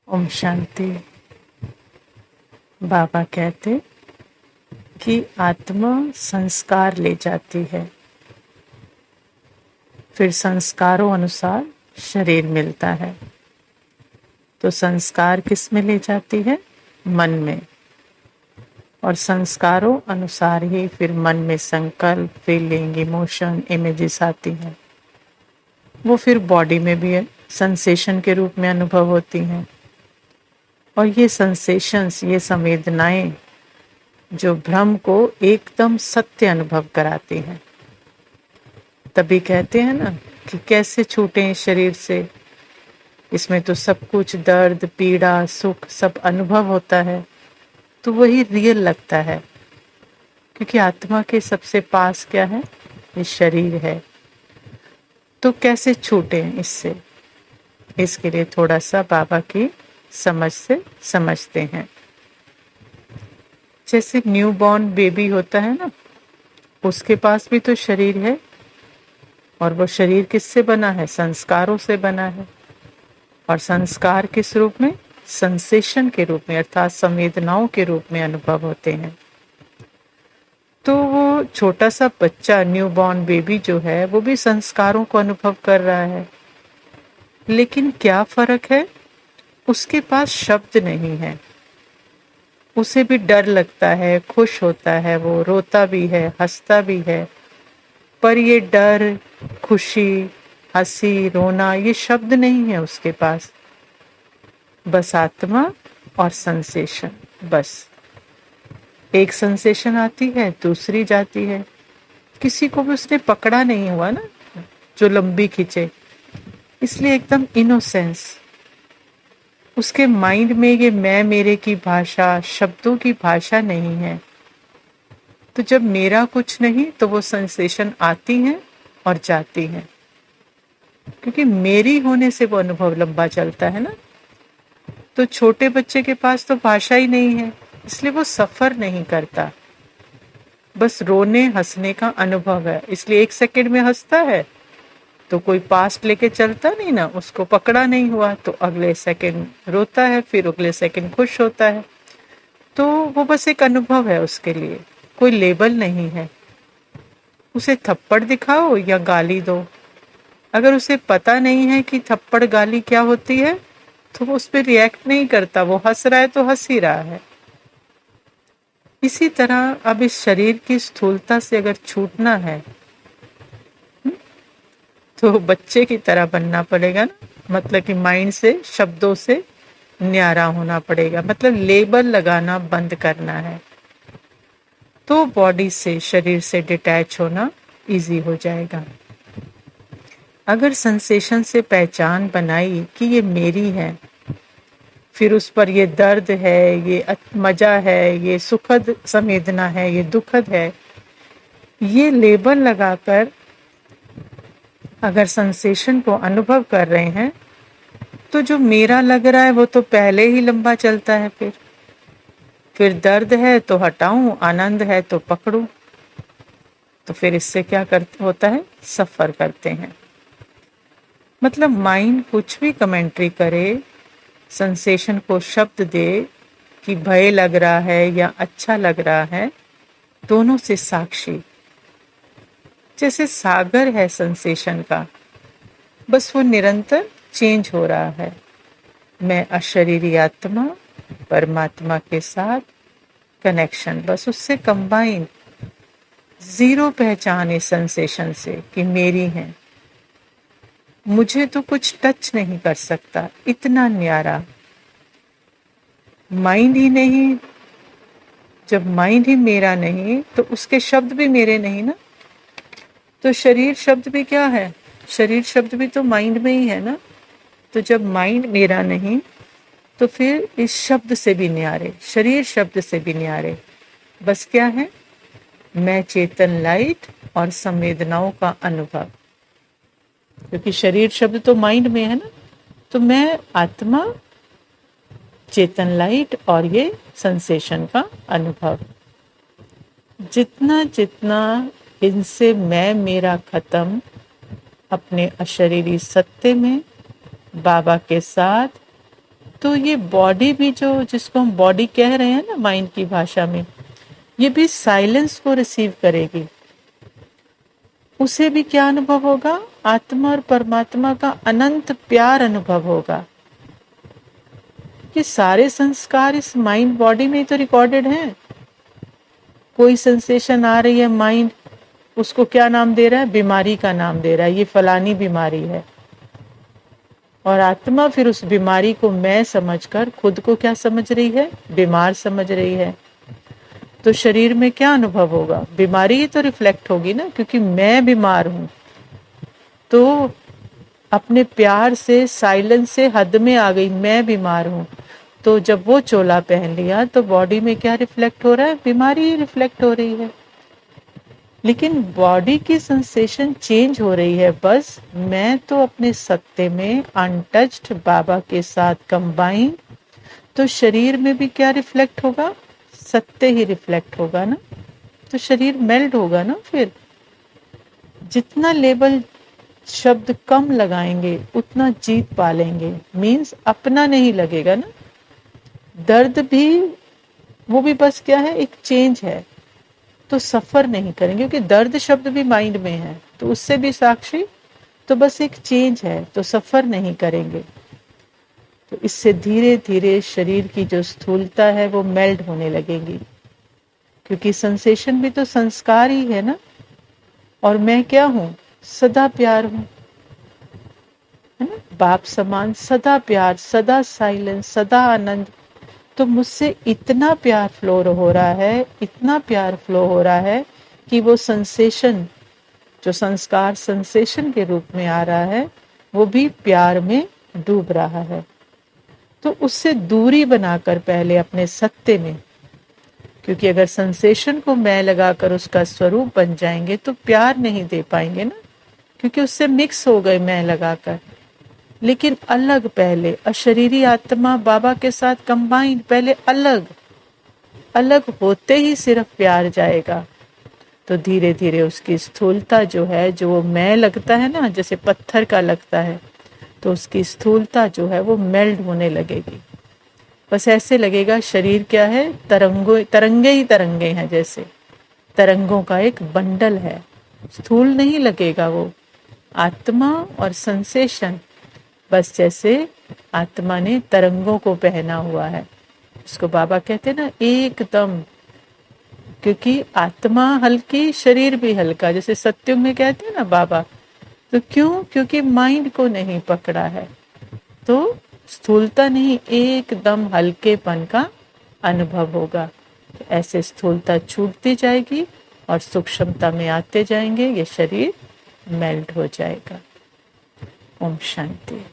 ओम शांति। बाबा कहते कि आत्मा संस्कार ले जाती है, फिर संस्कारों अनुसार शरीर मिलता है। तो संस्कार किस में ले जाती है? मन में। और संस्कारों अनुसार ही फिर मन में संकल्प, फीलिंग, इमोशन, इमेजेस आती हैं। वो फिर बॉडी में भी सेंसेशन के रूप में अनुभव होती हैं। और ये सेंसेशंस, ये संवेदनाएं जो भ्रम को एकदम सत्य अनुभव कराती हैं। तभी कहते हैं ना कि कैसे छूटें शरीर से, इसमें तो सब कुछ दर्द, पीड़ा, सुख सब अनुभव होता है, तो वही रियल लगता है। क्योंकि आत्मा के सबसे पास क्या है? ये शरीर है। तो कैसे छूटें इससे? इसके लिए थोड़ा सा बाबा की समझ से समझते हैं। जैसे न्यू बॉर्न बेबी होता है ना, उसके पास भी तो शरीर है। और वो शरीर किससे बना है? संस्कारों से बना है। और संस्कार किस रूप में? सेंसेशन के रूप में, अर्थात संवेदनाओं के रूप में अनुभव होते हैं। तो वो छोटा सा बच्चा, न्यू बॉर्न बेबी जो है, वो भी संस्कारों को अनुभव कर रहा है। लेकिन क्या फर्क है? उसके पास शब्द नहीं है। उसे भी डर लगता है, खुश होता है, वो रोता भी है, हंसता भी है। पर ये डर, खुशी, हंसी, रोना, ये शब्द नहीं है उसके पास। बस आत्मा और सेंसेशन। बस एक सेंसेशन आती है, दूसरी जाती है। किसी को भी उसने पकड़ा नहीं हुआ ना, जो लंबी खींचे। इसलिए एकदम इनोसेंस। उसके माइंड में ये मैं मेरे की भाषा, शब्दों की भाषा नहीं है। तो जब मेरा कुछ नहीं, तो वो सेंसेशन आती हैं और जाती हैं। क्योंकि मेरी होने से वो अनुभव लंबा चलता है ना। तो छोटे बच्चे के पास तो भाषा ही नहीं है, इसलिए वो सफर नहीं करता। बस रोने हंसने का अनुभव है। इसलिए 1 सेकंड में हंसता है तो कोई पास्ट लेके चलता नहीं ना, उसको पकड़ा नहीं हुआ, तो अगले सेकंड रोता है, फिर अगले सेकंड खुश होता है। तो वो बस एक अनुभव है उसके लिए, कोई लेबल नहीं है। उसे थप्पड़ दिखाओ या गाली दो, अगर उसे पता नहीं है कि थप्पड़ गाली क्या होती है, तो वो उस पर रिएक्ट नहीं करता। वो हंस रहा है तो हंस ही रहा है। इसी तरह अब इस शरीर की स्थूलता से अगर छूटना है, तो बच्चे की तरह बनना पड़ेगा ना। मतलब कि माइंड से, शब्दों से न्यारा होना पड़ेगा। मतलब लेबल लगाना बंद करना है, तो बॉडी से, शरीर से डिटैच होना इजी हो जाएगा। अगर सेंसेशन से पहचान बनाई कि ये मेरी है, फिर उस पर ये दर्द है, ये मजा है, ये सुखद संवेदना है, ये दुखद है, ये लेबल लगाकर अगर सेंसेशन को अनुभव कर रहे हैं, तो जो मेरा लग रहा है वो तो पहले ही लंबा चलता है। फिर दर्द है तो हटाऊं, आनंद है तो पकड़ूं। तो फिर इससे क्या होता है? सफर करते हैं। मतलब माइंड कुछ भी कमेंट्री करे, सेंसेशन को शब्द दे कि भय लग रहा है या अच्छा लग रहा है, दोनों से साक्षी। जैसे सागर है सेंसेशन का, बस वो निरंतर चेंज हो रहा है। मैं अशरीरी आत्मा, परमात्मा के साथ कनेक्शन, बस उससे कंबाइन। जीरो पहचान इस सेंसेशन से कि मेरी है। मुझे तो कुछ टच नहीं कर सकता, इतना न्यारा। माइंड ही नहीं, जब माइंड ही मेरा नहीं, तो उसके शब्द भी मेरे नहीं ना। तो शरीर शब्द भी क्या है? शरीर शब्द भी तो माइंड में ही है ना। तो जब माइंड मेरा नहीं, तो फिर इस शब्द से भी न्यारे, शरीर शब्द से भी न्यारे। बस क्या है? मैं चेतन लाइट और संवेदनाओं का अनुभव। क्योंकि शरीर शब्द तो माइंड में है ना। तो मैं आत्मा, चेतन लाइट और ये सेंसेशन का अनुभव। जितना जितना इनसे मैं मेरा खत्म, अपने अशरीरी सत्य में बाबा के साथ तो ये बॉडी भी जो जिसको हम बॉडी कह रहे हैं ना माइंड की भाषा में, ये भी साइलेंस को रिसीव करेगी। उसे भी क्या अनुभव होगा? आत्मा और परमात्मा का अनंत प्यार अनुभव होगा। कि सारे संस्कार इस माइंड बॉडी में ही तो रिकॉर्डेड हैं। कोई सेंसेशन आ रही है, माइंड उसको क्या नाम दे रहा है? बीमारी का नाम दे रहा है, ये फलानी बीमारी है। और आत्मा फिर उस बीमारी को मैं समझकर खुद को क्या समझ रही है? बीमार समझ रही है। तो शरीर में क्या अनुभव होगा? बीमारी ही तो रिफ्लेक्ट होगी ना, क्योंकि मैं बीमार हूं। तो अपने प्यार से, साइलेंस से हद में आ गई, मैं बीमार हूं। तो जब वो चोला पहन लिया तो बॉडी में क्या रिफ्लेक्ट हो रहा है? बीमारी ही रिफ्लेक्ट हो रही है। लेकिन बॉडी की सेंसेशन चेंज हो रही है, बस मैं तो अपने सत्ते में अनटच्ड बाबा के साथ कंबाइन। तो शरीर में भी क्या रिफ्लेक्ट होगा? सत्य ही रिफ्लेक्ट होगा ना। तो शरीर मेल्ट होगा ना। फिर जितना लेवल शब्द कम लगाएंगे उतना जीत पालेंगे। मीन्स अपना नहीं लगेगा ना। दर्द भी, वो भी बस क्या है? एक चेंज है। तो सफर नहीं करेंगे, क्योंकि दर्द शब्द भी माइंड में है, तो उससे भी साक्षी। तो बस एक चेंज है, तो सफर नहीं करेंगे। तो इससे धीरे धीरे शरीर की जो स्थूलता है वो मेल्ट होने लगेगी, क्योंकि सेंसेशन भी तो संस्कार ही है ना। और मैं क्या हूं? सदा प्यार हूं, है ना। बाप समान सदा प्यार, सदा साइलेंस, सदा आनंद। तो मुझसे इतना प्यार फ्लो हो रहा है, इतना प्यार फ्लो हो रहा है कि वो सेंसेशन, जो संस्कार सेंसेशन के रूप में आ रहा है, वो भी प्यार में डूब रहा है। तो उससे दूरी बनाकर पहले अपने सत्य में, क्योंकि अगर सेंसेशन को मैं लगाकर उसका स्वरूप बन जाएंगे तो प्यार नहीं दे पाएंगे ना, क्योंकि उससे मिक्स हो गए मैं लगाकर। लेकिन अलग पहले, अशरीरी आत्मा बाबा के साथ कंबाइन, पहले अलग अलग होते ही सिर्फ प्यार जाएगा। तो धीरे धीरे उसकी स्थूलता जो है, जो वो मैं लगता है ना, जैसे पत्थर का लगता है, तो उसकी स्थूलता जो है वो मेल्ट होने लगेगी। बस ऐसे लगेगा शरीर क्या है? तरंगे ही तरंगे हैं, जैसे तरंगों का एक बंडल है। स्थूल नहीं लगेगा वो। आत्मा और सेंसेशन, बस जैसे आत्मा ने तरंगों को पहना हुआ है। इसको बाबा कहते हैं ना, एकदम। क्योंकि आत्मा हल्की, शरीर भी हल्का, जैसे सत्युग में कहते हैं ना बाबा। तो क्यों? क्योंकि माइंड को नहीं पकड़ा है। तो स्थूलता नहीं, एकदम हल्केपन का अनुभव होगा। तो ऐसे स्थूलता छूटती जाएगी और सूक्ष्मता में आते जाएंगे, ये शरीर मेल्ट हो जाएगा। ओम शांति।